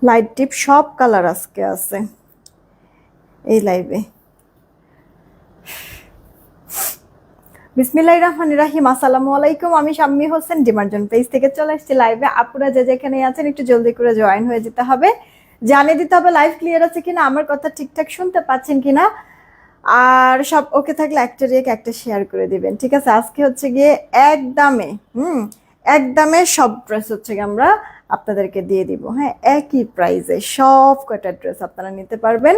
Light deep সব colour আজকে আছে এই লাইভে। বিসমিল্লাহির রহমানির রহিম। আসসালামু আলাইকুম। আমি শাম্মী হোসেন ডিমার্জন পেজ থেকে চলে এসেছি লাইভে। আপুরা যে যেখানে আছেন একটু জলদি করে জয়েন হয়ে যেতে হবে, জানিয়ে দিতে হবে লাইভ ক্লিয়ার আছে কিনা, আমার কথা ঠিকঠাক শুনতে পাচ্ছেন কিনা, আর সব ওকে থাকলে একটা রেক একটা শেয়ার করে দিবেন, ঠিক আছে? আজকে হচ্ছে গিয়ে একদমে একদমে সব ড্রেস হচ্ছে গিয়ে আমরা আপনাদেরকে দিয়ে দিব, হ্যাঁ, একই প্রাইসে সব কয়টা ড্রেস আপনারা নিতে পারবেন।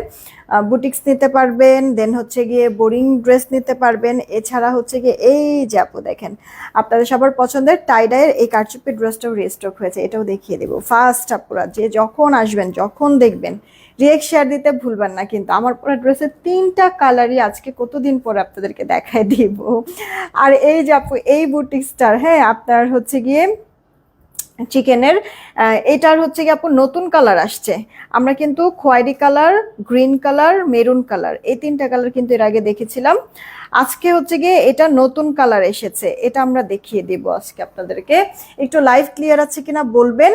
বুটিক্স নিতে পারবেন, দেন হচ্ছে গিয়ে বোরিং ড্রেস নিতে পারবেন। এছাড়া হচ্ছে গিয়ে এই যে আপু দেখেন, আপনাদের সবার পছন্দের টাইডাইয়ের এই কারচুপি ড্রেসটাও রিস্টক হয়েছে, এটাও দেখিয়ে দেবো ফার্স্ট। আপুরা যে যখন আসবেন যখন দেখবেন রিয়েক্ট শেয়ার দিতে ভুলবেন না কিন্তু। আমার পরা ড্রেসের 3টা কালারই আজকে কতদিন পরে আপনাদেরকে দেখায় দিব। আর এই যে আপু এই বুটিক্সটার, হ্যাঁ, আপনার হচ্ছে গিয়ে চিকেনের এটার হচ্ছে কি আপু নতুন কালার আসছে। আমরা কিন্তু খয়েরি colour, green colour, maroon colour, এই 3টা কালার কিন্তু এর আগে দেখেছিলাম। আজকে হচ্ছে গিয়ে এটা নতুন কালার এসেছে, এটা আমরা দেখিয়ে দিব আজকে আপনাদেরকে। একটু লাইভ ক্লিয়ার আছে কিনা বলবেন,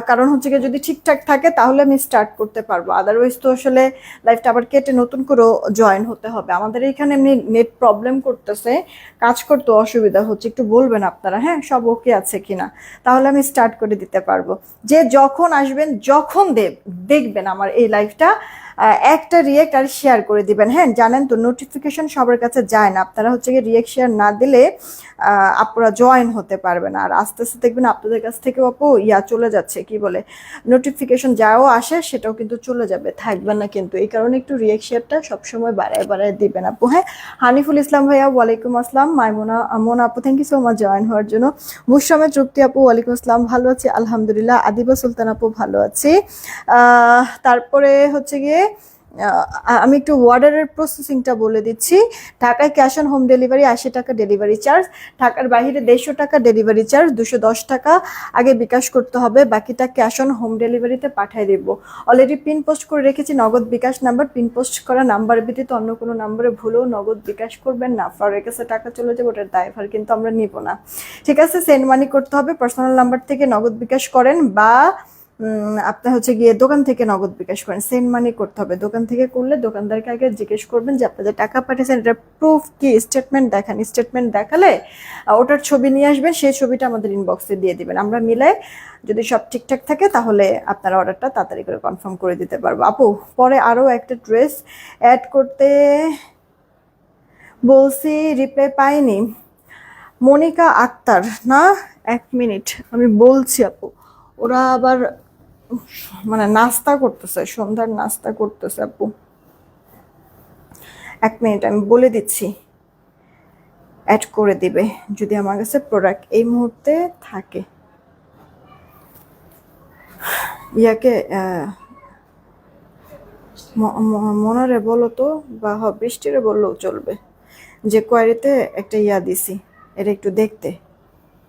কারণ হচ্ছে গিয়ে যদি ঠিকঠাক থাকে তাহলে আমি স্টার্ট করতে পারবো, আদারওয়াইজ তো আসলে লাইভটা আবার কেটে নতুন করে জয়েন হতে হবে। আমাদের এখানে এমনি নেট প্রবলেম করতেছে, কাজ করতে অসুবিধা হচ্ছে, একটু বলবেন আপনারা, হ্যাঁ, সব ওকে আছে কিনা, তাহলে আমি স্টার্ট করে দিতে পারবো। যে যখন আসবেন যখন দেখবেন আমার এই লাইভটা, একটা রিয়েক্ট আর শেয়ার করে দিবেন। হ্যাঁ, জানেন তো নোটিফিকেশন সবার কাছে যায় না, আপনারা হচ্ছে গিয়ে রিয়েক্ট শেয়ার না দিলে আপনারা জয়েন হতে পারবেন। আর আস্তে আস্তে দেখবেন আপনাদের কাছ থেকেও আপু চলে যাচ্ছে, কি বলে, নোটিফিকেশন যাও আসে সেটাও কিন্তু চলে যাবে, থাকবে না কিন্তু। এই কারণে একটু রিয়েক্ট শেয়ারটা সবসময় বাড়ায় বাড়ায় দিবেন আপু। হ্যাঁ, হানিফুল ইসলাম ভাইয়া ওয়ালাইকুম আসসালাম। মাইমুনা মোনা আপু thank you so much join হওয়ার জন্য। মুসরামে তৃপ্তি আপু ওয়ালাইকুম আসসালাম, ভালো আছি আলহামদুলিল্লাহ। আদিবা সুলতান আপু ভালো আছি। তারপরে হচ্ছে গিয়ে আমি একটু অর্ডারের প্রসেসিংটা বলে দিচ্ছি। ঢাকায় ক্যাশ অন হোম ডেলিভারি 80 টাকা ডেলিভারি চার্জ, ঢাকার বাইরে 150 টাকা ডেলিভারি চার্জ, 210 টাকা আগে বিকাশ করতে হবে, বাকিটা ক্যাশ অন হোম ডেলিভারিতে পাঠিয়ে দেব। অলরেডি পিন পোস্ট করে রেখেছি নগদ বিকাশ নাম্বার, পিন পোস্ট করা নাম্বার ব্যতীত অন্য কোনো নাম্বারে ভুলেও নগদ বিকাশ করবেন না, ফরের কাছে টাকা চলে যাবে, ওটার দায়ভার কিন্তু আমরা নিব না, ঠিক আছে? সেন্ড মানি করতে হবে, পার্সোনাল নাম্বার থেকে নগদ বিকাশ করেন বা আপনার হচ্ছে গিয়ে দোকান থেকে নগদ বিকাশ করেন, সেন্ড মানি করতে হবে। দোকান থেকে করলে দোকানদারকে আগে জিজ্ঞেস করবেন যে আপনাদের টাকা পাঠিয়েছেন, এটা প্রুফ কি, স্টেটমেন্ট দেখান, স্টেটমেন্ট দেখালে ওটার ছবি নিয়ে আসবেন, সেই ছবিটা আমাদের ইনবক্সে দিয়ে দিবেন, আমরা মিলাই যদি সব ঠিকঠাক থাকে তাহলে আপনারা অর্ডারটা তাড়াতাড়ি করে কনফার্ম করে দিতে পারবো। আপু পরে আরও একটা ড্রেস অ্যাড করতে বলছি, রিপ্লাই পাইনি। মনিকা আক্তার না, 1 মিনিট আমি বলছি আপু। ওরা আবার মানে নাস্তা করতেছে, সন্ধ্যার নাস্তা করতেছে আপু। 1 মিনিট আমি বলে দিচ্ছি, অ্যাড করে দিবে যদি আমার কাছে প্রোডাক্ট এই মুহূর্তে থাকে। ইয়াকে মনারে বলো তো, বা বৃষ্টিরে বললেও চলবে, যে কোয়ারিতে একটা দিছি, এটা একটু দেখতে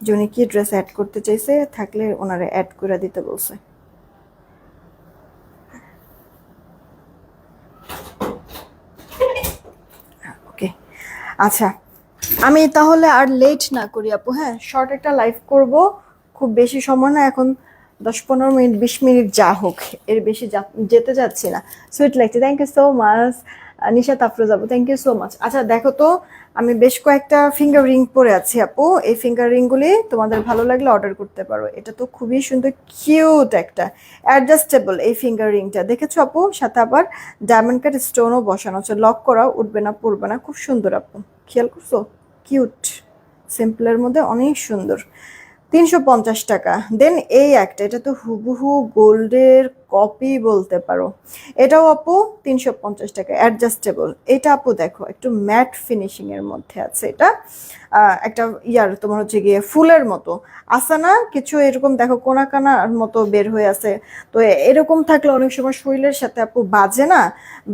যে উনি কি ড্রেস অ্যাড করতে চাইছে, থাকলে ওনারে অ্যাড করে দিতে বলছে। ওকে, আচ্ছা, আমি তাহলে আর লেট না করি আপু, হ্যাঁ, শর্ট একটা লাইভ করব, খুব বেশি সময় না, এখন 10-15 মিনিট 20 মিনিট যা হোক, এর বেশি যেতে যাচ্ছি না। সুইট লাগছে, thank you so much. Nishat Afroz আপু থ্যাংক ইউ সো মাচ। আচ্ছা দেখো তো, আমি বেশ কয়েকটা ফিঙ্গার রিং পরে আছি আপু, এই ফিঙ্গার রিংগুলি তোমাদের ভালো লাগলে অর্ডার করতে পারো। এটা তো খুবই সুন্দর, কিউট একটা অ্যাডজাস্টেবল এই ফিঙ্গার রিংটা, দেখেছো আপু? সাথে আবার ডায়মন্ড কাট স্টোনও বসানো আছে, লক করা, উঠবে না পড়বে না, খুব সুন্দর আপু, খেয়াল করছো? কিউট, সিম্পলের মধ্যে অনেক সুন্দর। 350 টাকা। দেন এই একটা, এটা তো হুবহু গোল্ডের কপি বলতে পারো, এটাও আপু 350 টাকা, অ্যাডজাস্টেবল। এটা আপু দেখো একটু ম্যাট ফিনিশিং এর মধ্যে আছে, এটা একটা তোমার হচ্ছে গিয়ে ফুলের মতো আছে না কিছু, এরকম দেখো কোনা কানার মতো বের হয়ে আছে। তো এরকম থাকলে অনেক সময় শরীরের সাথে আপু বাজে না,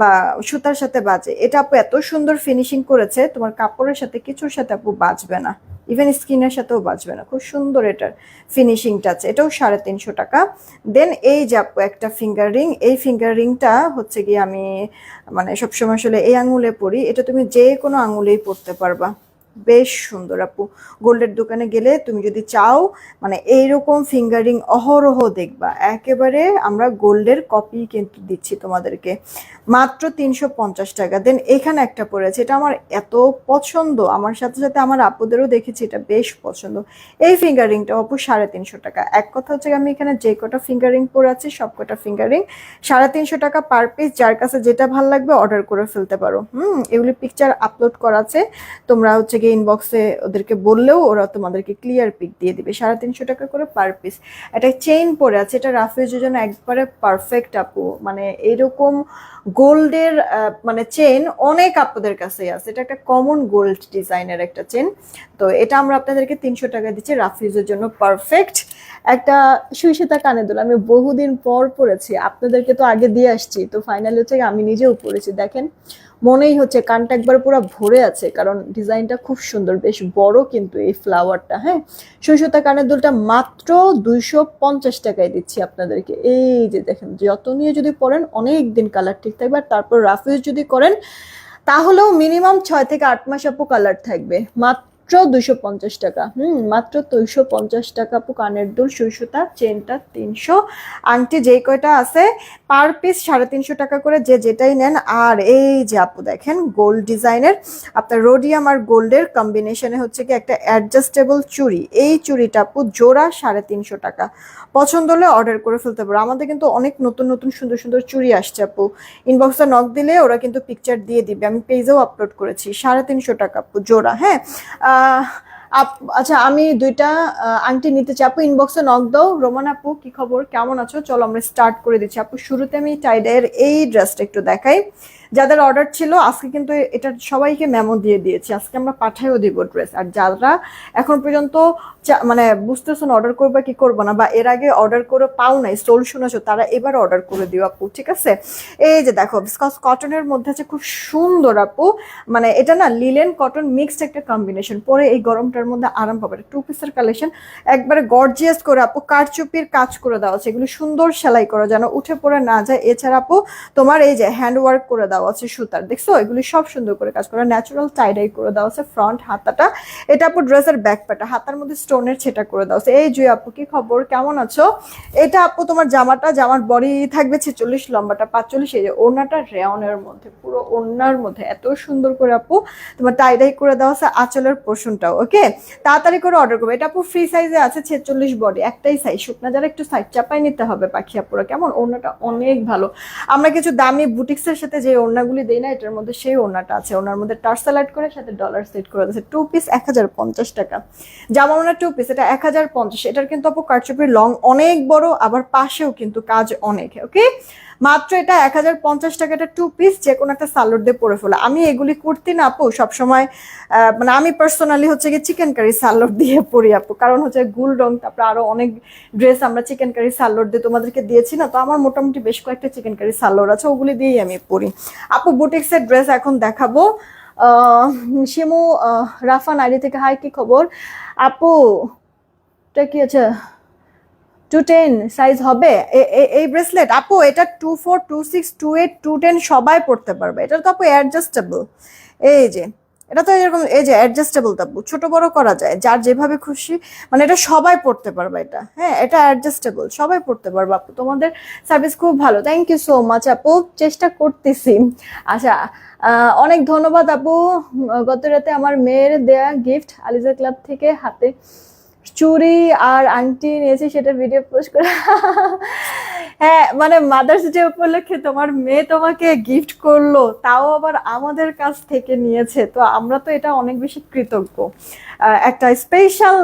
বা সুতার সাথে বাজে, এটা আপু এত সুন্দর ফিনিশিং করেছে, তোমার কাপড়ের সাথে কিছুর সাথে আপু বাজবে না, ইভেন স্কিনের সাথেও বাজবে না, খুব সুন্দর এটার ফিনিশিংটা আছে। এটাও 350 টাকা। দেন এই যে আপু একটা ফিঙ্গার রিং, এই ফিঙ্গার রিংটা হচ্ছে গিয়ে আমি মানে সবসময় আসলে এই আঙুলে পরি, এটা তুমি যে কোনো আঙুলেই পরতে পারবা, বেশ সুন্দর আপু। গোল্ডের দোকানে গেলে তুমি যদি চাও মানে এইরকম ফিঙ্গারিং অহরহ দেখবা, একেবারে আমরা গোল্ডের কপি কিন্তু দিচ্ছি তোমাদেরকে মাত্র 350 টাকা। দেন এখানে একটা পড়েছে, এটা আমার এত পছন্দ, আমার সাথে সাথে আমার আপুদেরও দেখেছি এটা বেশ পছন্দ। এই ফিঙ্গারিংটা আপু 350 টাকা। এক কথা হচ্ছে আমি এখানে যে কটা ফিঙ্গারিং পরে আছি সব কটা ফিঙ্গারিং 350 টাকা পার পিস। যার কাছে যেটা ভালো লাগবে অর্ডার করে ফেলতে পারো। এগুলি পিকচার আপলোড করা আছে, তোমরা হচ্ছে গিয়ে ইনবক্সে ওদেরকে বললেও ওরা তোমাদেরকে ক্লিয়ার পিক দিয়ে দিবে। 350 টাকা করে পার পিস। একটা চেইন পরে আছে, এটা রাফিউজের জন্য একবারে পারফেক্ট আপু। মানে এরকম গোল্ডের মানে চেন অনেক আপুদের কাছেই আছে, এটা একটা কমন গোল্ড ডিজাইনের একটা চেন। তো এটা আমরা আপনাদেরকে 300 টাকা দিচ্ছি, রাফিউজের জন্য পারফেক্ট। একটা সুইসেতা কানে দুল আমি বহুদিন পর পরেছি, আপনাদেরকে তো আগে দিয়ে আসছি, তো ফাইনালি হচ্ছে আমি নিজেও পরেছি। দেখেন মনেই হচ্ছে কানটা একবার পুরো ভরে আছে, কারণ ডিজাইনটা খুব সুন্দর, বেশ বড় কিন্তু এই ফ্লাওয়ারটা। হ্যাঁ, সুইসেতা কানের দুলটা মাত্র 250 টাকায় দিচ্ছি আপনাদেরকে। এই যে দেখেন, যত নিয়ে যদি পরেন অনেক দিন কালার ঠিক থাকবে। আর তারপর রাফিউজ যদি করেন তাহলেও মিনিমাম 6 থেকে 8 মাস আপু কালার থাকবে। মাত্র 250 টাকা। মাত্র 250 টাকা আপু। কানের দুল, সুইসুতা, চেনটা 300, আংটি যেই কয়টা আছে পার পিস 350 টাকা করে, যে যেটাই নেন। আর এই যে আপু দেখেন গোল্ড ডিজাইনের আপনার রোডিয়াম আর গোল্ডের কম্বিনেশনে হচ্ছে কি একটা অ্যাডজাস্টেবল চুড়ি। এই চুড়িটা আপু জোড়া 350 টাকা। পছন্দ হলে অর্ডার করে ফেলতে পারো। আমাদের কিন্তু অনেক নতুন নতুন সুন্দর সুন্দর চুড়ি আসছে আপু, ইনবক্সে নক দিলে ওরা কিন্তু পিকচার দিয়ে দিবে, আমি পেজেও আপলোড করেছি। 350 টাকা আপু জোড়া। হ্যাঁ, আচ্ছা আমি দুইটা আংটি নিতে চাই আপু, ইনবক্সে নক দাও। রোমান আপু কি খবর, কেমন আছো? চলো আমরা স্টার্ট করে দিচ্ছি আপু। শুরুতে আমি টাইডাইয়ের এই ড্রেসটা একটু দেখাই। যাদের অর্ডার ছিল আজকে কিন্তু এটা সবাইকে মেমো দিয়ে দিয়েছি, আজকে আমরা পাঠাইও দিব ড্রেস। আর যারা এখন পর্যন্ত মানে বুঝতেছেন অর্ডার করবে কি করবো না, বা এর আগে অর্ডার করে পাও নাই, সোল শুনেছো, তারা এবার অর্ডার করে দিও আপু, ঠিক আছে? এই যে দেখো বিকজ কটনের মধ্যে আছে, খুব সুন্দর আপু। মানে এটা না লিলেন কটন মিক্সড একটা কম্বিনেশন, পরে এই গরমটার মধ্যে আরাম পাবে। টু পিসের কালেকশন একবারে গর্জিয়াস করে আপু, কারচুপির কাজ করে দেওয়া আছে, এগুলো সুন্দর সেলাই করা যেন উঠে পড়ে না যায়। এছাড়া আপু তোমার এই যে হ্যান্ড ওয়ার্ক করে দেওয়া আছে সুতার, দেখছো এগুলি সব সুন্দর করে কাজ করা, ন্যাচারাল টাইডাই করে দেওয়া আছে ফ্রন্ট হাতাটা। এটা আপু ড্রেসের ব্যাক পাটা, হাতার মধ্যে স্টোনের ছেটা করে দেওয়া আছে। এই জুই আপু কি খবর, কেমন আছো? এটা আপু তোমার জামাটা, জামার বডি থাকবে 46, লম্বাটা 45। এই যে ওড়নাটা রেয়নের মধ্যে, পুরো ওড়নার মধ্যে এত সুন্দর করে আপু তোমার টাইডাই করে দেওয়া আছে আঁচলের পোর্শনটাও। ওকে, তাড়াতাড়ি করে অর্ডার করবে। এটা আপু ফ্রি সাইজে আছে, 46 বডি, একটাই সাইজ। শুকনা যারা একটু সাইড চাপাই নিতে হবে পাখি আপুরা, কেমন? ওড়নাটা অনেক ভালো। আমরা কিছু দামি বুটিক্সের সাথে যে ওড়নাগুলি দেই না, এটার মধ্যে সেই ওড়নাটা আছে। ওড়নার মধ্যে টার্সেল অ্যাড করে সাথে ডলার সেট করে দিয়েছে। টু পিস 1050 টাকা। জামা ওড়না টু পিস এটা 1050। এটার কিন্তু আপু কারচুপির লং অনেক বড়, আবার পাশেও কিন্তু কাজ অনেক। ওকে, মাত্র এটা 1050 টাকা। এটা টু পিস, যে কোনো একটা সালোয়ার দিয়ে পরে ফেলো। আমি এগুলি কুর্তি না আপু সবসময় মানে আমি পার্সোনালি হচ্ছে গিয়ে চিকেন কারি সালোয়ার দিয়ে পরি আপু, কারণ হচ্ছে গুল রং, তারপরে আরো অনেক ড্রেস আমরা চিকেন কারি সালোয়ার দিয়ে তোমাদেরকে দিয়েছি না, তো আমার মোটামুটি বেশ কয়েকটা চিকেন কারি সালোয়ার আছে, ওগুলি দিয়েই আমি পরি আপু। বুটিক্সের ড্রেস এখন দেখাবো। শিমু রাফান আইডি থেকে, হাই কি খবর আপু? এটা কি আছে 210 সাইজ হবে এই ব্রেসলেট আপু? এটা 24, 26, 28, 210 সবাই পড়তে পারবে। এটা তো আপু অ্যাডজাস্টেবল। এই যে এটা তো এরকম, এই যে অ্যাডজাস্টেবল আপু, ছোট বড় করা যায় যার যেভাবে খুশি, মানে এটা সবাই পড়তে পারবে এটা। হ্যাঁ, এটা অ্যাডজাস্টেবল, সবাই পড়তে পারবে আপু। তোমাদের সার্ভিস খুব ভালো, থ্যাংক ইউ সো মাচ আপু, চেষ্টা করতেছি। আচ্ছা অনেক ধন্যবাদ আপু। গত রাতে আমার মেয়ের দেয়া গিফট আলিজা ক্লাব থেকে হাতে চুড়ি আর আংটি নিয়েছি, সেটা ভিডিও পোস্ট করে। হ্যাঁ, মানে মাদার্স ডে উপলক্ষে তোমার মেয়ে তোমাকে গিফট করলো, তাও আবার আমাদের কাছ থেকে নিয়েছে, তো আমরা তো এটা অনেক বেশি কৃতজ্ঞ। একটা স্পেশাল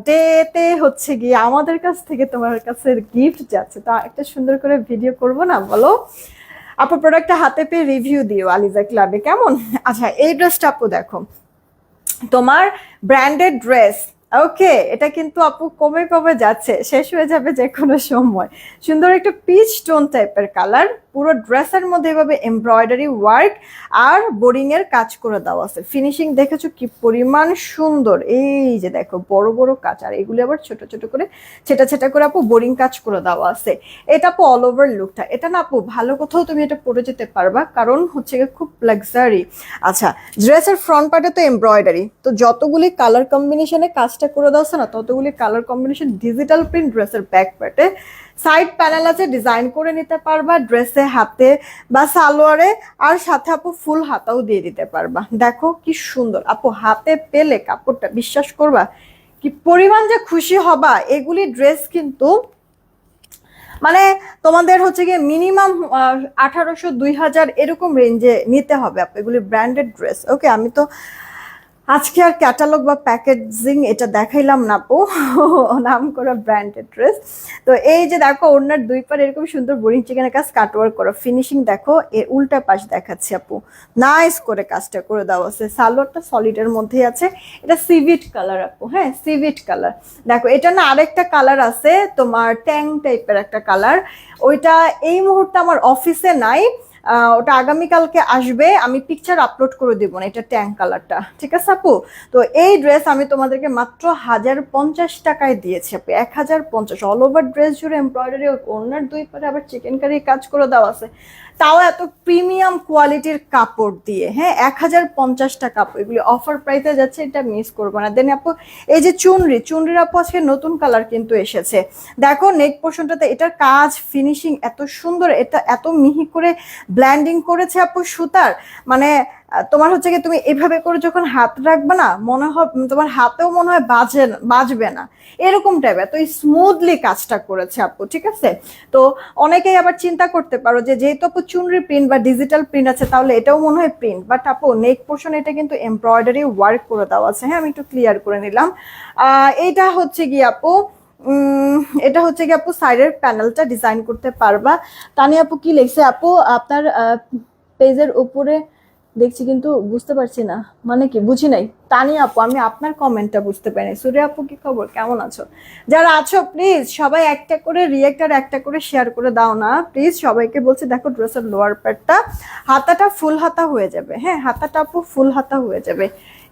ডেতে হচ্ছে গিয়ে আমাদের কাছ থেকে তোমার কাছে গিফট যাচ্ছে, তা একটা সুন্দর করে ভিডিও করব না বলো? আপু প্রোডাক্টটা হাতে পেয়ে রিভিউ দিও আলিজা ক্লাবে, কেমন? আচ্ছা এই ড্রেসটা আপু দেখো, তোমার ব্র্যান্ডেড ড্রেস ওকে, এটা কিন্তু আপু কমে কমে যাচ্ছে, শেষ হয়ে যাবে যে কোনো সময়। সুন্দর একটা পিচ টোন টাইপের কালার, পুরো ড্রেসের মধ্যে এভাবে এমব্রয়ডারি ওয়ার্ক আর বোরিং এর কাজ করে দেওয়া আছে। ফিনিশিং দেখেছো কি পরিমাণ সুন্দর, এই যে দেখো বড় বড় কাজ, আর এগুলি আবার ছোট ছোট করে ছেটা ছেটা করে আপু বোরিং কাজ করে দেওয়া আছে। এটা আপু অল ওভার লুকটা, এটা না আপু ভালো কোথাও তুমি এটা পরে যেতে পারবা, কারণ হচ্ছে খুব লাক্সারি। আচ্ছা, ড্রেসের ফ্রন্ট পার্টে তো এমব্রয়ডারি, তো যতগুলি কালার কম্বিনেশনে কাজটা করে দাওছে না, ততগুলি কালার কম্বিনেশন ডিজিটাল প্রিন্ট ড্রেসের ব্যাক পার্টে। সাইড প্যানেল আছে, ডিজাইন করে নিতে পারবা ড্রেসে, হাতে বা সালোয়ারে, আর সাথে আপু ফুল হাতাও দিয়ে দিতে পারবা। দেখো কি সুন্দর আপু, হাতে পেলে কাপড়টা বিশ্বাস করবা কি পরিমাণ যে খুশি হবা। এগুলি ড্রেস কিন্তু মানে তোমাদের হচ্ছে গিয়ে মিনিমাম 1800-2000 এরকম রেঞ্জে নিতে হবে আপু, এগুলি ব্র্যান্ডেড ড্রেস। ওকে, আমি তো আজকে আর ক্যাটালগ বা প্যাকেজিং এটা দেখাইলাম না আপু, নাম করা ব্র্যান্ডেড ড্রেস। তো এই যে দেখো ওড়নার দুই পার এরকম সুন্দর বোরিং চিকেনের কাজ কাটওয়ার্ক করা, ফিনিশিং দেখো, এর উল্টা পাশ দেখাচ্ছি আপু, নাইস করে কাজটা করে দেওয়া আছে। সালোয়ারটা সলিডের মধ্যেই আছে, এটা সিভিট কালার আপু, হ্যাঁ সিভিট কালার। দেখো এটা না আরেকটা কালার আছে তোমার ট্যাং টাইপের একটা কালার, ওইটা এই মুহূর্তে আমার অফিসে নাই, ওটা আগামীকালকে আসবে, আমি পিকচার আপলোড করে দিব না, এটা ট্যাং কালারটা, ঠিক আছে আপু? তো এই ড্রেস আমি তোমাদেরকে মাত্র 1050 টাকায় দিয়েছি আপু, 1050, অল ওভার ড্রেস জুড়ে এমব্রয়ডারি, ওনার দুই পারে আবার চিকেন কারি কাজ করে দেওয়া আছে, তাও এত প্রিমিয়াম কোয়ালিটির কাপড় দিয়ে, হ্যাঁ 1050 টাকা আপু, এগুলি অফার প্রাইসে যাচ্ছে, এটা মিস করবো না। দেন আপু এই যে চুনরির আপু আজকে নতুন কালার কিন্তু এসেছে, দেখো নেক পোর্শনটাতে এটার কাজ ফিনিশিং এত সুন্দর, এটা এত মিহি করে ব্ল্যান্ডিং করেছে আপু সুতার, মানে তোমার হচ্ছে কি তুমি এভাবে করে যখন হাত রাখবে না, মনে হয় তোমার হাতেও মনে হয় বাজবে না, এরকম টাইপের এত স্মুথলি কাজটা করেছে আপু, ঠিক আছে? তো অনেকেই আবার চিন্তা করতে পারো যে যেহেতু আপু চুনরি প্রিন্ট বা ডিজিটাল প্রিন্ট আছে তাহলে এটাও মনে হয় প্রিন্ট, বাট আপু নেক পোর্শন এটা কিন্তু এমব্রয়ডারি ওয়ার্ক করে দেওয়া আছে। হ্যাঁ আমি একটু ক্লিয়ার করে নিলাম। এইটা হচ্ছে কি আপু, এটা হচ্ছে কি আপু সাইডের প্যানেলটা ডিজাইন করতে পারবা। তানি আপু কি লিখছে আপু আপনার পেজের উপরে দেখছি কিন্তু বুঝতে পারছি না, মানে কি বুঝি নাই। তানি আপু আমি আপনার কমেন্টটা বুঝতে পারিনি। সুরিয়া আপু কি খবর, কেমন আছো? যারা আছো প্লিজ সবাই একটা করে রিয়েক্ট আর একটা করে শেয়ার করে দাও না প্লিজ, সবাইকে বলছি। দেখো ড্রেসের লোয়ার পার্টটা, হাতাটা ফুল হাতা হয়ে যাবে, হ্যাঁ হাতাটা আপু ফুল হাতা হয়ে যাবে।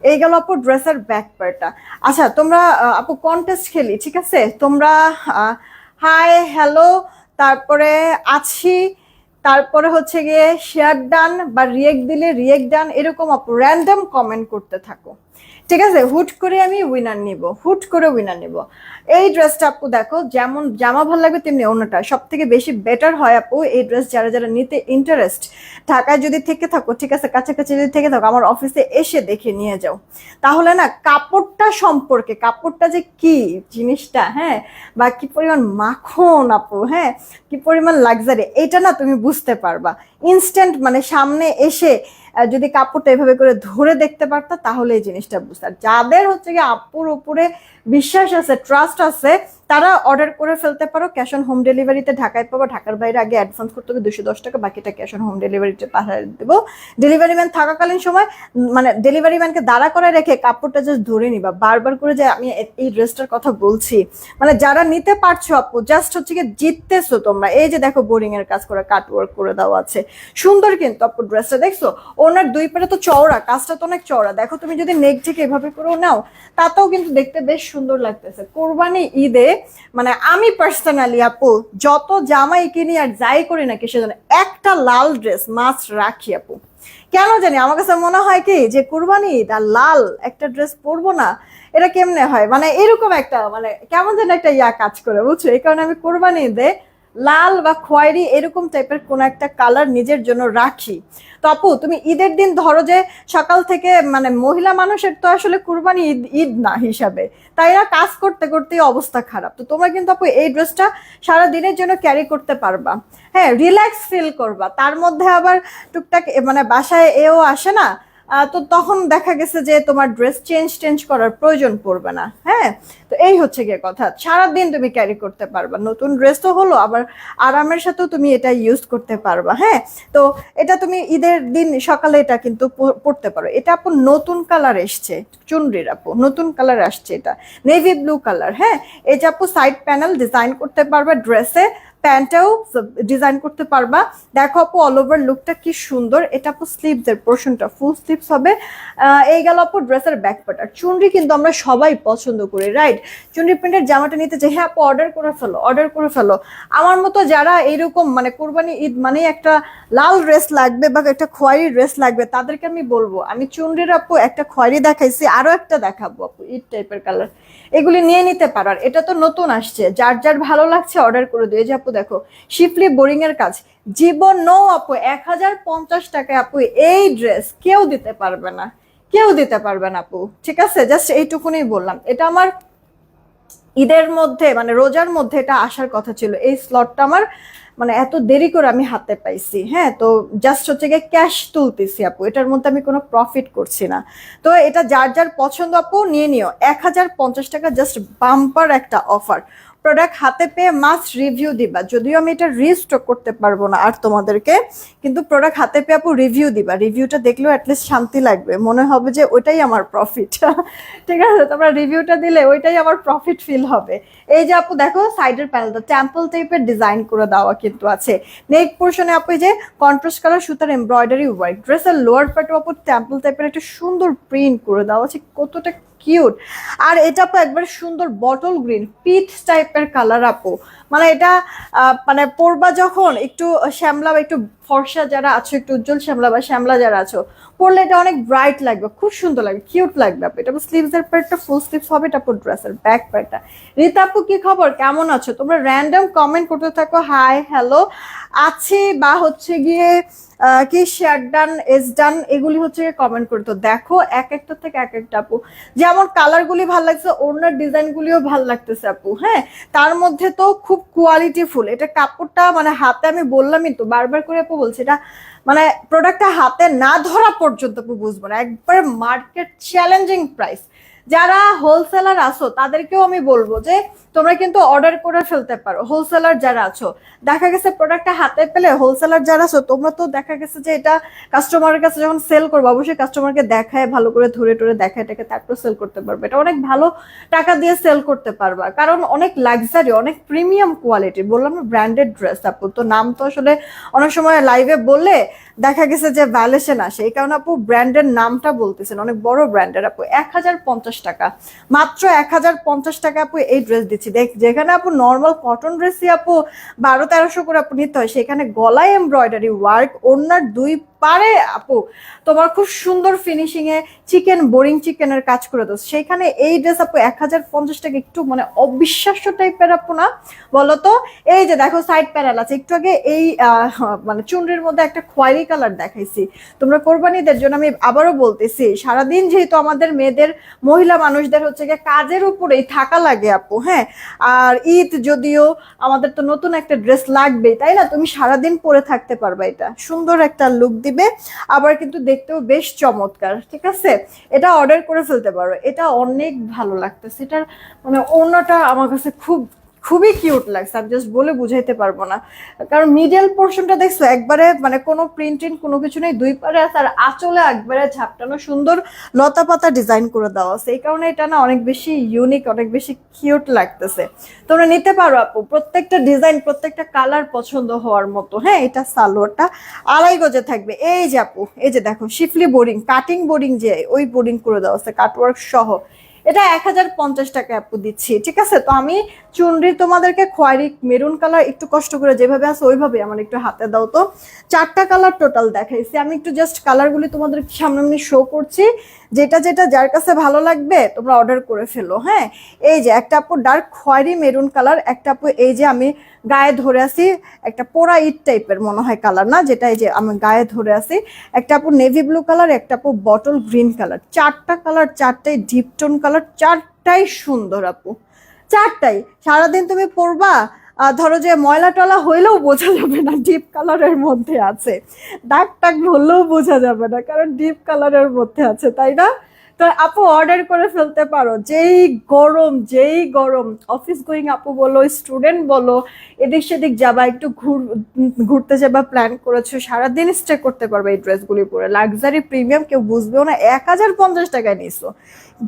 এই গেল আপু ড্রেসের ব্যাক পার্টটা। আচ্ছা তোমরা আপু কন্টেস্ট খেলি, ঠিক আছে? তোমরা হাই হ্যালো তারপরে আছি, তারপরে হচ্ছে গিয়ে শেয়ার ডান বা রিয়েক্ট দিলে রিয়েক্ট ডান, এরকম আপু র্যান্ডম কমেন্ট করতে থাকো, ঠিক আছে? হুট করে আমি উইনার নিব, হুট করে উইনার নিব। এই ড্রেসটা আপু দেখো যেমন জামা ভালো লাগবে তেমনি অন্যটা সব থেকে বেশি বেটার হয় আপু। এই ড্রেস যারা যারা নিতে ইন্টারেস্ট, ঢাকায় যদি থেকে থাকো, ঠিক আছে কাছাকাছি যদি থেকে থাকো, আমার অফিসে এসে দেখে নিয়ে যাও, তাহলে না কাপড়টা সম্পর্কে, কাপড়টা যে কি জিনিসটা, হ্যাঁ বা কি পরিমাণ মাখন আপু, হ্যাঁ কি পরিমাণ লাক্সারি, এটা না তুমি বুঝতে পারবা ইনস্ট্যান্ট, মানে সামনে এসে যদি কাপড়টা এভাবে করে ধরে দেখতে পারতা তাহলে এই জিনিসটা বুঝতে। যাদের হচ্ছে কি আপুর উপরে বিশ্বাস আছে, ট্রাস্ট আছে, তারা অর্ডার করে ফেলতে পারো। ক্যাশ অন হোম ডেলিভারিতে ঢাকায় পাবো, ঢাকার বাইরে আগে অ্যাডভান্স করতে হবে 210 টাকা, বাকিটা ক্যাশ অন হোম ডেলিভারিতে পাঠিয়ে দেবো। ডেলিভারি ম্যান থাকাকালীন সময় মানে ডেলিভারি ম্যানকে দাঁড়া করে রেখে কাপড়টা জাস্ট ধরে নিবা, বারবার করে যে আমি এই ড্রেসটার কথা বলছি। মানে যারা নিতে পারছো আপু জাস্ট হচ্ছে কি জিততেছো তোমরা। এই যে দেখো বোরিং এর কাজ করে কাট ওয়ার্ক করে দেওয়া আছে, সুন্দর কিন্তু আপু ড্রেসটা দেখছো, ওনার দুই পারে তো চওড়া, কাজটা তো অনেক চওড়া। দেখো তুমি যদি নেক থেকে এভাবে করেও নাও তাতেও কিন্তু দেখতে বেশ সুন্দর লাগতেছে। কোরবানি ঈদে মানে আমি পার্সোনালি আপু যত জামাই কিনি আর যাই করি না কি সেজন্য একটা লাল ড্রেস মাস্ট রাখি আপু। কেন জানি আমার কাছে মনে হয় কি যে কুরবানি ঈদ আর লাল একটা ড্রেস পরবো না, এটা কেমনে হয়, মানে এরকম একটা মানে কেমন যেন একটা কাজ করে, বুঝছো? এই কারণে আমি কুরবানি ঈদে লাল বা খয়েরি এরকম টাইপের কোন একটা কালার নিজের জন্য রাখি। তো আপু তুমি ঈদের দিন ধরো যে সকাল থেকে মানে মহিলা মানুষের তো আসলে কুরবানি ঈদ ঈদ না হিসাবে, তাই এরা কাজ করতে করতেই অবস্থা খারাপ। তো তোমরা কিন্তু আপু এই ড্রেসটা সারা দিনের জন্য ক্যারি করতে পারবা, হ্যাঁ রিল্যাক্স ফিল করবা। তার মধ্যে আবার টুকটাক মানে বাসায় এও আসে না, তো তখন দেখা গেছে যে তোমার ড্রেস চেঞ্জ করার প্রয়োজন পড়বে না। হ্যাঁ, তো এই হচ্ছে গিয়ে কথা, সারাদিন তুমি ক্যারি করতে পারবা, নতুন ড্রেস তো হলো, আবার আরামের সাথেও তুমি এটা ইউজ করতে পারবা। হ্যাঁ, তো এটা তুমি ঈদের দিন সকালে এটা কিন্তু পড়তে পারো। এটা আপু নতুন কালার এসছে, চুনরির আপু নতুন কালার আসছে, এটা নেভি ব্লু কালার। হ্যাঁ, এই যে আপু সাইড প্যানেল ডিজাইন করতে পারবা ড্রেসে, প্যান্টটাও ডিজাইন করতে পারবা। দেখো আপু অল ওভার লুকটা কি সুন্দর। এটা আপু স্লিভস এর পোর্শনটা ফুল স্লিভস হবে। এই গেল আপু ড্রেসের ব্যাক পার্ট। আর চুনরি কিন্তু আমরা সবাই পছন্দ করি, রাইট? চুনরি প্রিন্টের জামাটা নিতে চাই, হ্যাঁ আপু অর্ডার করে ফেলো, অর্ডার করে ফেলো। আমার মতো যারা এইরকম মানে কোরবানি ঈদ মানে একটা লাল ড্রেস লাগবে বা একটা খয়েরি ড্রেস লাগবে, তাদেরকে আমি বলবো, আমি চুনরির আপু একটা খয়েরি দেখাইছি, আরো একটা দেখাবো আপু ঈদ টাইপের কালার, এগুলি নিয়ে নিতে পারো। আর এটা তো নতুন আসছে, যার যার ভালো লাগছে অর্ডার করে দিও। যে আপু দেখো শিফলি বোরিং এর কাজ, জীবন নো আপু 1050 টাকায় আপু এই ড্রেস কেউ দিতে পারবে না, কেউ দিতে পারবে না আপু। ঠিক আছে, জাস্ট এইটুকুনি বললাম। এটা আমার ঈদের মধ্যে মানে রোজার মধ্যে এটা আসার কথা ছিল, এই স্লটটা আমার মানে এত দেরি করে আমি হাতে পাইছি। হ্যাঁ, তো জাস্ট হচ্ছে গিয়ে ক্যাশ তুলতেছি আপু, এটার মধ্যে আমি কোনো প্রফিট করছি না। তো এটা যার যার পছন্দ আপু নিয়ে নিও। 1050 টাকা জাস্ট বাম্পার একটা অফার। প্রোডাক্ট হাতে পেয়ে মাস্ট রিভিউ দিবা, যদিও আমি এটা রিস্টক করতে পারবো না আর তোমাদেরকে, কিন্তু প্রোডাক্ট হাতে পেয়ে আপু রিভিউ দিবা। রিভিউটা দেখলেও অ্যাটলিস্ট শান্তি লাগবে, মনে হবে যে ওইটাই আমার প্রফিট। ঠিক আছে, তোমরা রিভিউটা দিলে ওইটাই আমার প্রফিট ফিল হবে। এই যে আপু দেখো সাইডের প্যানেলটা টেম্পল টাইপের ডিজাইন করে দেওয়া কিন্তু আছে। নেক পোর্শনে আপু যে কন্ট্রাস্ট কালার সুতার এমব্রয়ডারি ওয়ার্ক, ড্রেসের লোয়ার পার্টে আপু টেম্পল টাইপের একটা সুন্দর প্রিন্ট করে দেওয়া আছে, কতটা কিউট। আর এটা আপু একবার সুন্দর বটল গ্রিন পিচ টাইপের কালার আপু, মানে এটা মানে পরবা যখন একটু শ্যামলা বা একটু ফর্সা যারা আছো, একটু উজ্জ্বল শ্যামলা বা শ্যামলা যারা আছো, পরলে এটা অনেক ব্রাইট লাগবে, খুব সুন্দর লাগবে, কিউট লাগবে আপু। এটা স্লিভস এর পার্টটা ফুল স্লিভস হবে, এটা আপু ড্রেসের ব্যাক পার্টটা। রীতা আপু কি খবর, কেমন আছো? তোমরা র্যান্ডম কমেন্ট করতে থাকো, হাই হ্যালো আছি বা হচ্ছে গিয়ে কি শেয়ার ডান এস ডান এগুলি হচ্ছে কমেন্ট করতো। দেখো এক একটা থেকে এক একটা আপু, যেমন কালার গুলি ভালো লাগছে, ওনার ডিজাইন গুলিও ভালো লাগতেছে আপু। হ্যাঁ, তার মধ্যে তো খুব কোয়ালিটি ফুল, এটা কাপড়টা মানে হাতে আমি বললামই তো বারবার করে আপু বলছি, এটা মানে প্রোডাক্টটা হাতে না ধরা পর্যন্ত আপু বুঝবো না, একবারে মার্কেট চ্যালেঞ্জিং প্রাইস। যারা হোলসেলার আছো তাদেরকেও আমি বলবো যে তোমরা কিন্তু অর্ডার করে ফেলতে পারো। হোলসেলার যারা আছো, দেখা গেছে প্রোডাক্টটা হাতে পেলে হোলসেলার যারা আছো তোমরা তো দেখা গেছে যে এটা কাস্টমারের কাছে যখন সেল করবো অবশ্যই কাস্টমারকে দেখায়, ভালো করে ধরে টরে দেখায় এটাকে, তারপর সেল করতে পারবে। এটা অনেক ভালো টাকা দিয়ে সেল করতে পারবা, কারণ অনেক লাক্সারি অনেক প্রিমিয়াম কোয়ালিটি, বললাম না ব্র্যান্ডেড ড্রেস আপু। তো নাম তো আসলে অনেক সময় লাইভে বললে দেখা গেছে যে ভ্যালেশন আসে, এই কারণে আপু ব্র্যান্ডের নামটা বলতেছেন, অনেক বড় ব্র্যান্ডের আপু। 1050 টাকা, মাত্র 1050 টাকা আপু এই ড্রেস দিচ্ছি। দেখ যেখানে আপু নর্মাল কটন ড্রেসই আপু 1200-1300 করে আপু নিতে হয়, সেখানে গলায় এমব্রয়ডারি ওয়ার্ক, ওড়নার দুই পারে আপু তোমার খুব সুন্দর ফিনিশিং এ চিকেন বোরিং চিকেনের কাজ করে দাও, সেইখানে এই ড্রেস আপু 1050 টাকা একটু মানে অবিশ্বাস্য টাইপের আপু না বলতো? এই যে দেখো সাইড প্যানেল আছে, একটু আগে এই মানে চুনরির মধ্যে একটা খয়েরি কালার দেখাইছি, তোমরা কোরবানিদের জন্য আমি আবারও বলতেছি, সারাদিন যেহেতু আমাদের মেয়েদের মহিলা মানুষদের হচ্ছে গিয়ে কাজের উপরেই থাকা লাগে আপু। হ্যাঁ, আর ঈদ যদিও আমাদের তো নতুন একটা ড্রেস লাগবেই, তাই না? তুমি সারাদিন পরে থাকতে পারবা, এটা সুন্দর একটা লুক দিবে, আবার কিন্তু দেখতেও বেশ চমৎকার। ঠিক আছে, এটা অর্ডার করে ফেলতে পারো, এটা অনেক ভালো লাগতেছে। এটার মানে ওড়নাটা আমার কাছে খুবই কিউট লাগছে, আমি জাস্ট বলে বুঝাইতে পারবো না। কারণ মিডল পোর্শনটা দেখছো একবারে মানে কোনো প্রিন্টিং কোনো কিছু নেই, দুই পারে আছে, আর আঁচলে একবারে ঝাপটানো সুন্দর লতা পাতা ডিজাইন করে দেওয়া আছে, এই কারণে এটা না অনেক বেশি ইউনিক, অনেক বেশি কিউট লাগতেছে। তোমরা নিতে পারো আপু, প্রত্যেকটা ডিজাইন প্রত্যেকটা কালার পছন্দ হওয়ার মতো। হ্যাঁ, এটা সালোয়ারটা আড়াই গজে থাকবে। এই যে আপু এই যে দেখো শিফলি বোরিং কাটিং বোরিং, যে ওই বোরিং করে দেওয়া আছে কাটওয়ার্ক সহ, এটা 1050 টাকা আপু দিচ্ছি। ঠিক আছে, তো আমি চুনরি তোমাদেরকে খয়েরি মেরুন কালার একটু কষ্ট করে যেভাবে আছে ওইভাবে আমার একটু হাতে দাও তো। 4টা কালার টোটাল দেখাইছি, আমি একটু জাস্ট কালারগুলি তোমাদের সামনে শো করছি, যেটা যেটা যার কাছে ভালো লাগবে তোমরা অর্ডার করে ফেলো। হ্যাঁ, এই যে একটা আপু ডার্ক খয়েরি মেরুন কালার, একটা আপু এই যে আমি গায়ে ধরে আছি একটা পোড়া ইট টাইপের মনে হয় কালার না, যেটা এই যে আমি গায়ে ধরে আছি, একটা আপু নেভি ব্লু কালার, একটা আপু বটল গ্রিন কালার। 4টা কালার, 4টাই ডিপ টোন কালার, 4টাই সুন্দর আপু, 4টাই। সারাদিন তুমি পরবা ধরো যে ময়লা টলা হইলেও বোঝা যাবে না ডিপ কালারের মধ্যে আছে, দাগ টাগ হলেও বোঝা যাবে না, কারণ ডিপ কালারের মধ্যে আছে, তাই না? তো আপু অর্ডার করে ফেলতে পারো। যেই গরম অফিস গোয়িং আপু বলো, স্টুডেন্ট বলো, এদিক সেদিক যাবা, একটু ঘুরতে যাবা প্ল্যান করেছো, সারাদিন স্টে করতে পারবে এই ড্রেসগুলি পরে। লাক্সারি প্রিমিয়াম, কেউ বুঝবেও না 1050 টাকায় নিছো,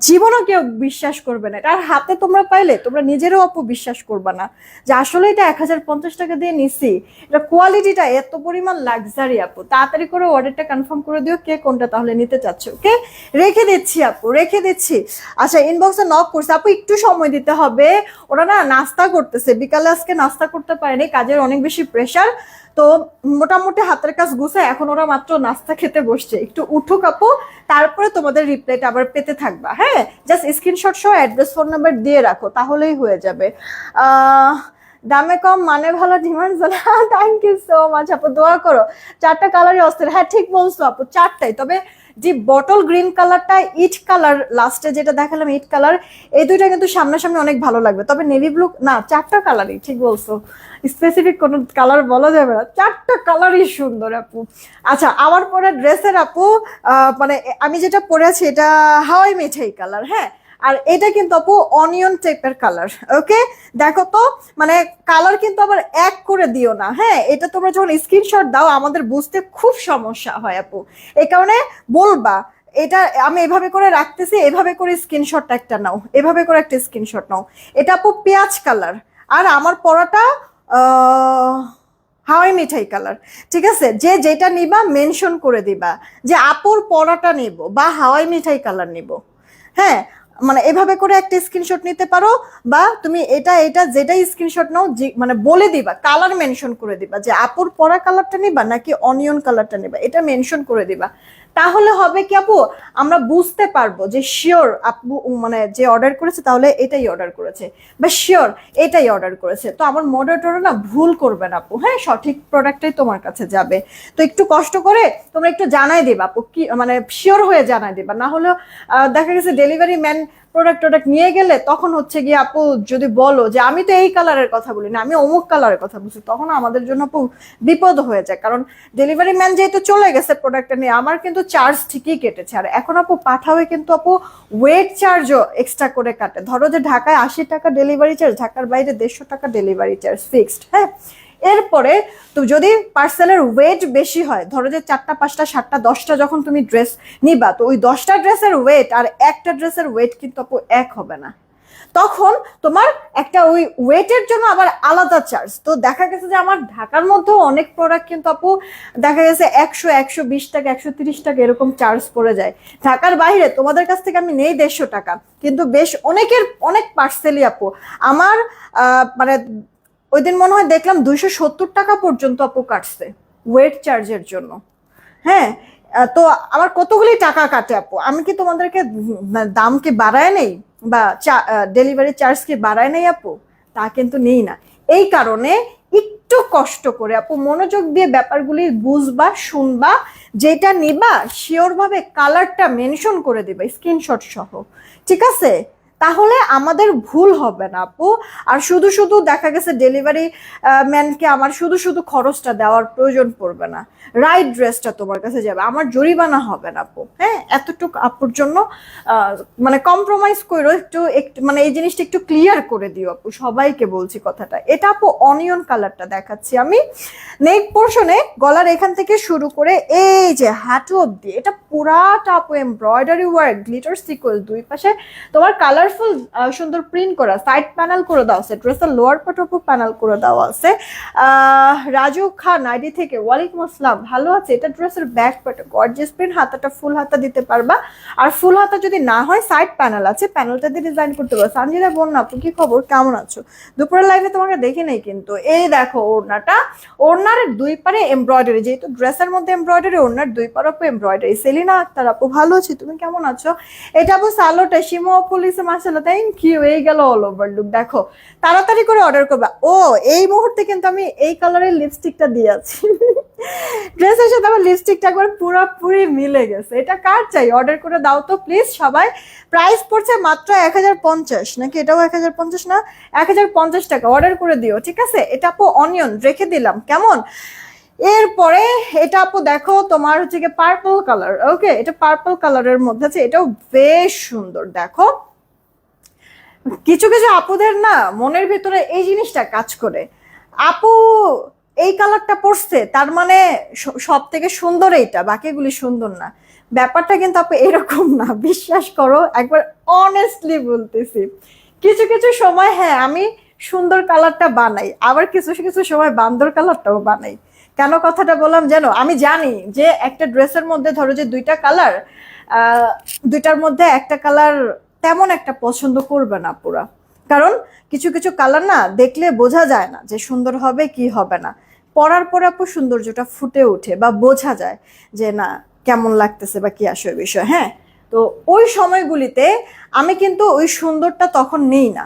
জীবনও কেউ বিশ্বাস করবে না। আর হাতে তোমরা পাইলে তোমরা নিজেরও আপু বিশ্বাস করবে না যে আসলে এটা 1050 টাকা দিয়ে নিছি। এটা কোয়ালিটিটা এত পরিমাণ লাক্সারি আপু। তাড়াতাড়ি করে অর্ডারটা কনফার্ম করে দিও কে কোনটা তাহলে নিতে চাচ্ছ। ওকে, রেখে দিচ্ছি আপু, রেখে দিচ্ছি। আচ্ছা, ইনবক্সে নক করছে আপু, একটু সময় দিতে হবে, ওরা না নাস্তা করতেছে, বিকালে আজকে নাস্তা করতে পারেনি, কাজের অনেক বেশি প্রেশার, তো মোটামুটি হাতের কাজ গুছায় এখন ওরা মাত্র নাস্তা খেতে বসছে। একটু উঠুক আপু, তারপরে তোমাদের রিপ্লাইটা আবার পেতে থাকবা। হ্যাঁ, জাস্ট স্ক্রিনশট সহ অ্যাড্রেস ফোন নাম্বার দিয়ে রাখো, তাহলেই হয়ে যাবে। দামে কম মানে ভালো, ডিমান্ড জানা। থ্যাংক ইউ সো মাচ আপু, দোয়া করো। 4টা কালারই অস্থির। হ্যাঁ ঠিক বলছো আপু, 4টাই। তবে যে বটল গ্রিন কালারটা, ইট কালার, লাস্টে যেটা দেখালাম ইট কালার, এই দুইটা কিন্তু সামনাসামনি অনেক ভালো লাগবে। তবে নেভি ব্লু না, 4টা কালারই, ঠিক বলছো, স্পেসিফিক কোনো কালার বলা যাবে না, 4টা কালারই সুন্দর আপু। আচ্ছা, আমার পরে ড্রেসের আপু মানে আমি যেটা পরেছি এটা হাওয়াই মিঠাই কালার। হ্যাঁ, আর এটা কিন্তু আপু অনিয়ন টাইপের কালার। ওকে, দেখো তো, মানে কালার কিন্তু আবার এক করে দিও না। হ্যাঁ, এটা তোমরা যখন স্ক্রিনশট দাও আমাদের বুঝতে খুব সমস্যা হয় আপু, এই কারণে বলবা এটা আমি এভাবে করে রাখতেছি, এভাবে করে স্ক্রিনশটটা একটা নাও, এভাবে করে একটা স্ক্রিনশট নাও। এটা আপু পেঁয়াজ কালার, আর আমার পরাটা হাওয়াই মিঠাই কালার। ঠিক আছে, যে যেটা নিবা মেনশন করে দিবা যে আপুর পরাটা নিব বা হাওয়াই মিঠাই কালার নিব। হ্যাঁ, মানে এভাবে করে একটা স্ক্রিনশট নিতে পারো, বা তুমি এটা এটা যেটাই স্ক্রিনশট নাও মানে বলে দিবা, কালার মেনশন করে দিবা যে আপুর পরা কালারটা নিবা নাকি অনিয়ন কালারটা নিবা, এটা মেনশন করে দিবা। তাহলে হবে কি আপু, আমরা বুঝতে পারবো যে শিওর আপু মানে যে অর্ডার করেছে তাহলে এটাই অর্ডার করেছে, বা শিওর এটাই অর্ডার করেছে। তো আমার মডারেটররা না ভুল করবে না আপু। হ্যাঁ, সঠিক প্রোডাক্টটাই তোমার কাছে যাবে। তো একটু কষ্ট করে তোমরা একটু জানাই দিবা আপু, কি মানে শিওর হয়ে জানাই দিবা, না হলে দেখা গেছে ডেলিভারি ম্যান প্রোডাক্ট নিয়ে গেলে তখন হচ্ছে গিয়ে আপু যদি বলো যে আমি তো এই কালারের কথা বলি না, আমি অমুক কালারের কথা বলছি, তখন আমাদের জন্য আপু বিপদ হয়ে যায়। কারণ ডেলিভারি ম্যান যেহেতু চলে গেছে প্রোডাক্টটা নিয়ে, আমার কিন্তু চার্জ ঠিকই কেটেছে। আর এখন আপু পাঠাবে কিন্তু আপু ওয়েট চার্জও এক্সট্রা করে কাটে। ধরো যে ঢাকায় 80 টাকা ডেলিভারি চার্জ, ঢাকার বাইরে 150 টাকা ডেলিভারি চার্জ ফিক্সড। হ্যাঁ, এরপরে তো যদি পার্সেলের ওয়েট বেশি হয়, ধরো যে 4টা 5টা 7টা 10টা যখন তুমি ড্রেস নিবা, তো ওই 10টা ড্রেসের ওয়েট আর একটা ড্রেসের ওয়েট কিন্তু আপু এক হবে না, তখন তোমার একটা ওই ওয়েটের জন্য আবার আলাদা চার্জ। তো দেখা গেছে যে আমার ঢাকার মধ্যেও অনেক প্রোডাক্ট কিন্তু আপু দেখা গেছে 100 120 টাকা 130 টাকা এরকম চার্জ পড়ে যায়। ঢাকার বাইরে তোমাদের কাছ থেকে আমি নেই 150 টাকা, কিন্তু বেশ অনেক পার্সেলই আপু আমার মানে ওই দিন মনে হয় দেখলাম 270 টাকা পর্যন্ত আপু কাটছে ওয়েট চার্জের জন্য। হ্যাঁ, তো আমার কতগুলি টাকা কাটে আপু, আমি কি তোমাদেরকে দাম কি বাড়ায় নেই বা ডেলিভারি চার্জ কি বাড়ায় নেই আপু? তা কিন্তু নেই না। এই কারণে একটু কষ্ট করে আপু মনোযোগ দিয়ে ব্যাপারগুলি বুঝবা, শুনবা, যেটা নিবা শিওর ভাবে কালারটা মেনশন করে দিবা স্ক্রিনশট সহ। ঠিক আছে, তাহলে আমাদের ভুল হবে না আপু। আর শুধু শুধু দেখা গেছে ডেলিভারি ম্যানকে আমার শুধু শুধু খরচটা দেওয়ার প্রয়োজন পড়বে না, রাইট ড্রেসটা তোমার কাছে যাবে, আমার জরিমানা হবে না আপু। হ্যাঁ, এতটুকু আপুর জন্য মানে কম্প্রোমাইজ করো একটু, মানে এই জিনিসটা একটু ক্লিয়ার করে দিও আপু, সবাইকে বলছি কথাটা। এটা আপু অনিয়ন কালারটা দেখাচ্ছি আমি। নেক পোর্শনে গলার এখান থেকে শুরু করে এই যে হাঁটু অব্দি এটা পুরাটা আপু এমব্রয়ডারি ওয়ার্ক, গ্লিটার সিকোয়েল, দুই পাশে তোমার কালারফুল সুন্দর প্রিন্ট করা, সাইড প্যানেল করে দেওয়া আছে, ড্রেসের লোয়ার পার্ট আপু প্যানেল করে দেওয়া আছে। রাজু খান আইডি থেকে ওয়ালাইকুম আসসালাম, ভালো আছে। এটা ড্রেসের ব্যাক পার্ট গর্জিয়াস প্রিন্ট, হাতাটা ফুল হাতা দিতে পারবা, আর ফুল হাতা যদি না হয় সাইড প্যানেল আছে, প্যানেলটা দিয়ে ডিজাইন করতে পারো। সানজিদা বোন আপু কি খবর, কেমন আছো? দুপুরের লাইভে তোমাকে দেখি নেই কিন্তু। এই দেখো ওড়নাটা, ওড়নার দুই পারে এমব্রয়ডারি, যেহেতু ড্রেসের মধ্যে এমব্রয়ডারি, ওড়নার দুই পারে আপু এমব্রয়ডারি। সেলিনা আক্তার আপু ভালো আছি, তুমি কেমন আছো? এটা আপু সালোটা শিমো পুলিশে মাশাআল্লাহ, থ্যাংক ইউ। এই গেল অল ওভার লুক। দেখো তাড়াতাড়ি করে অর্ডার করবা। ও এই মুহূর্তে কিন্তু আমি এই কালারের লিপস্টিকটা দিয়েছি। ড্রেসের সাথে আমার লিপস্টিকটা একবার পুরোপুরি মিলে গেছে। এটা কার চাই? অর্ডার করে দাও তো প্লিজ সবাই। প্রাইস পড়ছে মাত্র 1050, নাকি এটাও 1050 না, 1050 টাকা। অর্ডার করে দিও, ঠিক আছে? এটা আপু অনিয়ন রেখে দিলাম, কেমন? এরপরে এটা আপু দেখো তোমার হচ্ছে গিয়ে পার্পল কালার। ওকে, এটা পার্পল কালারের মধ্যে আছে, এটাও বেশ সুন্দর। দেখো কিছু কিছু আপুদের না মনের ভিতরে এই জিনিসটা কাজ করে, আপু এই কালারটা পড়ছে তার মানে সব থেকে সুন্দর এইটা, বাকিগুলি সুন্দর না। ব্যাপারটা কিন্তু আপু এরকম না, বিশ্বাস করো, একবার অনেস্টলি বলতেছি। কিছু কিছু সময় হ্যাঁ আমি সুন্দর কালারটা বানাই, আবার কিছু কিছু সময় বান্দর কালারটাও বানাই। কেন কথাটা বললাম জানো? আমি জানি যে একটা ড্রেসের মধ্যে ধরো যে দুইটা কালার, দুইটার মধ্যে একটা কালার তেমন একটা পছন্দ করবে না পুরা, কারণ কিছু কিছু কালার না দেখলে বোঝা যায় না যে সুন্দর হবে কি হবে না। পরার পরে আপু সৌন্দর্যটা ফুটে ওঠে বা বোঝা যায় যে না কেমন লাগতেছে বা কি আসবে বিষয়। হ্যাঁ, তো ওই সময়গুলিতে আমি কিন্তু ওই সুন্দরটা তখন নেই না,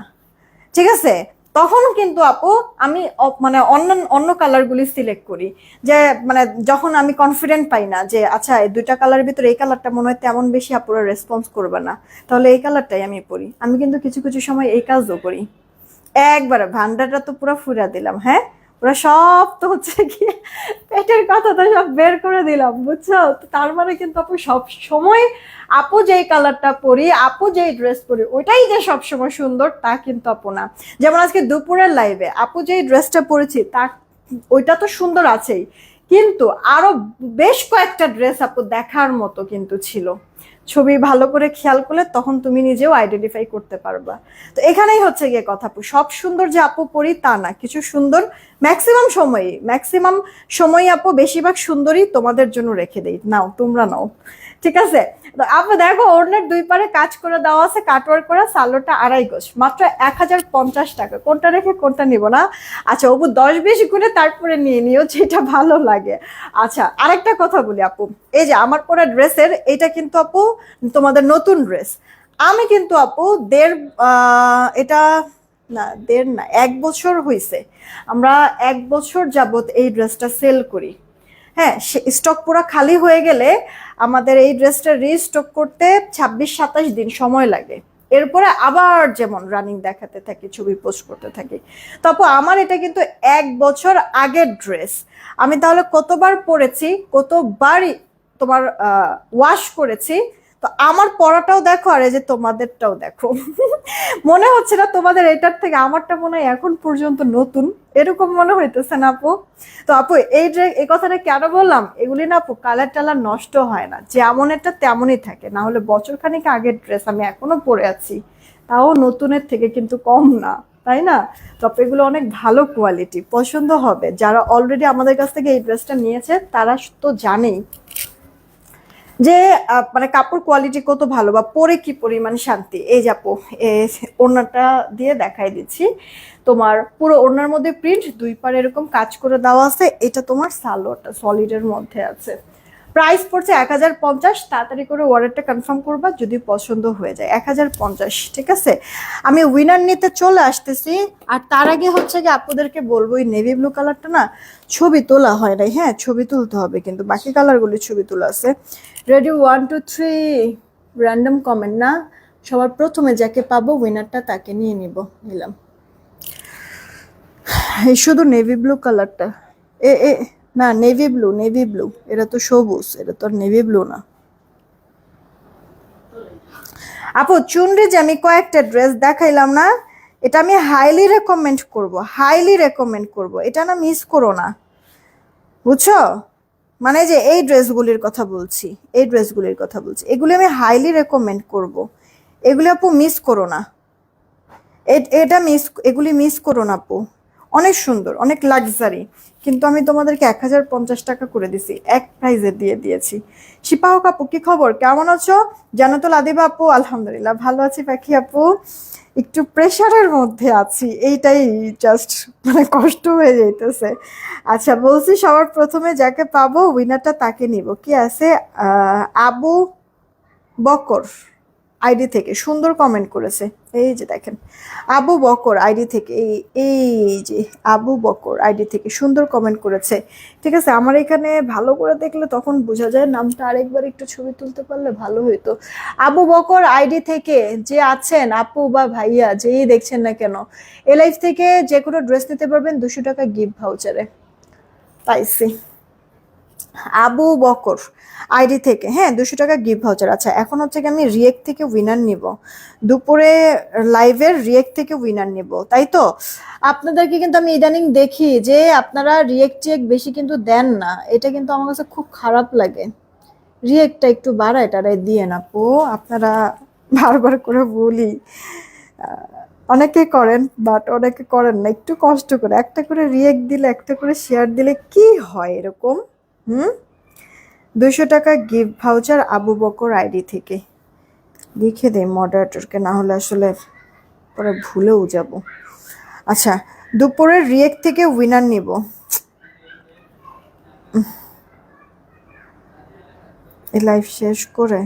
ঠিক আছে? তখন কিন্তু আপু আমি মানে অন্য অন্য কালারগুলি সিলেক্ট করি, যে মানে যখন আমি কনফিডেন্ট পাই না যে আচ্ছা এই দুইটা কালারের ভিতরে এই কালারটা মনে হয় তেমন বেশি আপুরা রেসপন্স করবে না, তাহলে এই কালারটাই আমি পরি। আমি কিন্তু কিছু কিছু সময় এই কাজও করি। একবারে ভান্ডারটা তো পুরো ফুরা দিলাম। হ্যাঁ, পুরো সব তো হচ্ছে কি পেটের কথা তো সব বের করে দিলাম, বুঝছো? তো তার মানে কিন্তু আপু সব সময় আপু যেই কালারটা পরি, আপু যেই ড্রেস পরি ওইটাই যে সবসময় সুন্দর তা কিন্তু আপু না। যেমন আজকে দুপুরের লাইভে আপু যেই ড্রেসটা পরেছি তা ওইটা তো সুন্দর আছেই, কিন্তু আরো বেশ কয়েকটা ড্রেস আপু দেখার মতো কিন্তু ছিল। ছবি ভালো করে খেয়াল করলে তখন তুমি নিজেও আইডেন্টিফাই করতে পারবা। তো এখানেই হচ্ছে গিয়ে কথা, আপু সব সুন্দর যে আপু পরি তা না, কিছু সুন্দর ম্যাক্সিমাম সময়ই আপু বেশিরভাগ সুন্দরই তোমাদের জন্য রেখে দেই, নাও তোমরা নাও, ঠিক আছে? তো আপু দেখো ওড়নার দুই পারে কাজ করে দেওয়া আছে, কাটওয়ার্ক করা, সালোয়ারটা 2.5 গজ, মাত্র 1050 টাকা। কোনটা রেখে কোনটা নিব না? আচ্ছা অপু 10-20 গুণে তারপরে নিয়ে নিও যেটা ভালো লাগে। আচ্ছা আরেকটা কথা বলি আপু, এই যে আমার পরা ড্রেসের এটা কিন্তু আপু তোমাদের নতুন ড্রেস। আমি কিন্তু আপু এটা না 1.5 বছর হয়েছে, আমরা 1 বছর যাবত এই ড্রেসটা সেল করি। হ্যাঁ, স্টক পুরো খালি হয়ে গেলে আমাদের এই ড্রেসটা রিস্টক করতে 26-27 দিন সময় লাগে। এরপরে আবার যেমন রানিং দেখাতে থাকি, ছবি পোস্ট করতে থাকি। তারপর আমার এটা কিন্তু 1 বছর আগের ড্রেস। আমি তাহলে কতবার পরেছি, কতবারই তোমার ওয়াশ করেছি। তো আমার পরাটাও দেখো আর এই যে তোমাদেরটাও দেখো। মনে হচ্ছে না তোমাদের এটার থেকে আমারটা মনে হয় এখন পর্যন্ত নতুন, এরকম মনে হইতেছে না আপু? তো আপু এই কথাটা কেন বললাম, এগুলি না আপু কালার টালার নষ্ট হয় না, যেমন এটা তেমনই থাকে। না হলে বছরখানিক আগের ড্রেস আমি এখনো পরে আছি, তাও নতুনের থেকে কিন্তু কম না, তাই না? তবে এগুলো অনেক ভালো কোয়ালিটি, পছন্দ হবে। যারা অলরেডি আমাদের কাছ থেকে এই ড্রেসটা নিয়েছে তারা তো জানেই যে মানে কাপড় কোয়ালিটি কত ভালো বা পরে কি পরিমাণ শান্তি। এই যে আপু ওড়নাটা দিয়ে দেখাই দিচ্ছি, তোমার পুরো ওড়নার মধ্যে প্রিন্ট, দুই পারে এরকম কাজ করে দেওয়া আছে। এটা তোমার সালোয়ারটা সলিডের মধ্যে আছে। প্রাইস পড়ছে 1050। তাড়াতাড়ি করে অর্ডারটা কনফার্ম করবা যদি পছন্দ হয়ে যায়। 1050, ঠিক আছে? আমি উইনার নিতে চলে আসতেছি। আর তার আগে হচ্ছে কি আপুদেরকে বলবো, এই নেভি ব্লু কালারটা না ছবি তোলা হয় নাই। হ্যাঁ, ছবি তুলতে হবে, কিন্তু বাকি কালারগুলি ছবি তোলা আছে। রেডি 1 2 3, র্যান্ডম কমেন্ট না, সবার প্রথমে যাকে পাবো উইনারটা তাকে নিয়ে নিলাম। এই শুধু নেভি ব্লু কালারটা, এ না নেভি ব্লু, এটা তো সবুজ, এটা তো আর নেভি ব্লু না। আপু চুনরি যে আমি কয়েকটা ড্রেস দেখাইলাম না, এটা আমি হাইলি রেকমেন্ড করব, এটা না মিস করো না, বুঝছো? মানে যে এই ড্রেসগুলির কথা বলছি, এগুলি আমি হাইলি রেকমেন্ড করব। এগুলি আপু মিস করো না, এগুলি মিস করো না আপু। অনেক সুন্দর, অনেক লাক্সারি, কিন্তু আমি তোমাদেরকে 1050 টাকা করে দিছি, এক প্রাইজে দিয়ে দিয়েছি। শিপাহক আপু কি খবর, কেমন আছো? জানাতুল আদিবা আপু আলহামদুলিল্লাহ ভালো আছি। পাখি আপু একটু প্রেশারের মধ্যে আছি, এইটাই জাস্ট মানে কষ্ট হয়ে যাইতেছে। আচ্ছা বলছি সবার প্রথমে যাকে পাবো উইনারটা তাকে নিব। কি আছে? আবু বকর, আইডি থেকে সুন্দর কমেন্ট করেছে। এই যে দেখেন, আবু বকর আইডি থেকে, এই যে আবু বকর আইডি থেকে সুন্দর কমেন্ট করেছে। ঠিক আছে, আমার এখানে ভালো করে দেখলে তখন বোঝা যায়, নামটা আরেকবার একটু ছবি তুলতে পারলে ভালো হইতো। আবু বকর আইডি থেকে যে আছেন আপু বা ভাইয়া, যেই দেখছেন না কেন, এ লাইফ থেকে যে কোনো ড্রেস নিতে পারবেন 200 টাকা গিফট ভাউচারে। পাইছি আবু বকর আইডি থেকে, হ্যাঁ 200 টাকা গিফট ভাউচার। আচ্ছা, এখন হচ্ছে কি আমি রিয়েক্ট থেকে উইনার নিব, দুপুরে লাইভের রিয়েক্ট থেকে উইনার নিব, তাই তো? আপনাদেরকে কিন্তু আমি ইদানিং দেখি যে আপনারা রিয়েক্ট বেশি কিন্তু দেন না, এটা কিন্তু আমার কাছে খুব খারাপ লাগে। রিয়েক্টটা একটু বাড়ায় টাড়ায় দিয়ে না আপু, আপনারা বারবার করে বলি। অনেকে করেন বাট অনেকে করেন না, একটু কষ্ট করে একটা করে রিয়েক্ট দিলে, একটা করে শেয়ার দিলে কি হয় এরকম। হুম, 200 টাকা gift voucher Abu Bakr ID থেকে। লিখে দেয় মডারেটরকে, না হলে আসলে পরে ভুলেও যাব। আচ্ছা, দুপুরের রিয়েক্ট থেকে উইনার নিব। এই লাইভ শেষ করে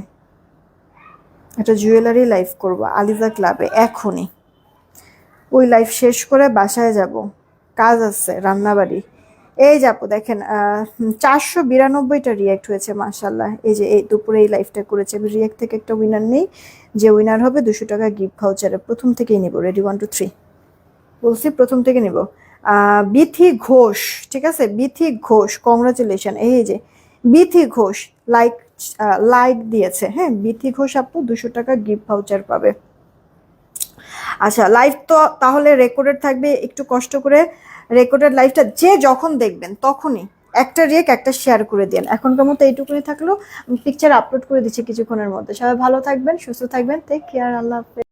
একটা জুয়েলারি লাইভ করব আলিজা ক্লাবে এখনই। ওই লাইভ শেষ করে বাসায় যাব, কাজ আছে রান্নাবাড়ি। এই যাবো দেখেন, 492টা রিয়েক্ট হয়েছে মাশাল্লাহ। এই যে এই দুপুরে এই লাইভটা করেছে, আমি রিয়েক্ট থেকে একটা উইনার নেই, যে উইনার হবে 200 টাকা গিফট ভাউচারে। প্রথম থেকেই নিব, রেডি 1 2 3 বলছি, প্রথম থেকে নিব। বিথি ঘোষ, ঠিক আছে, বিথি ঘোষ, কংগ্রাচুলেশন। এই যে বিথি ঘোষ লাইক লাইক দিয়েছে, হ্যাঁ বিথি ঘোষ আপু 200 টাকা গিফট ভাউচার পাবে। আচ্ছা, লাইভ তো তাহলে রেকর্ডেড থাকবে, একটু কষ্ট করে রেকর্ডেড লাইভটা যে যখন দেখবেন তখনই একটা রিয়েক্ট একটা শেয়ার করে দিন। এখনকার মতো এইটুকুনি থাকলো, আমি পিকচার আপলোড করে দিচ্ছি কিছুক্ষণের মধ্যে। সবাই ভালো থাকবেন, সুস্থ থাকবেন, টেক কেয়ার, আল্লাহ হাফেজ।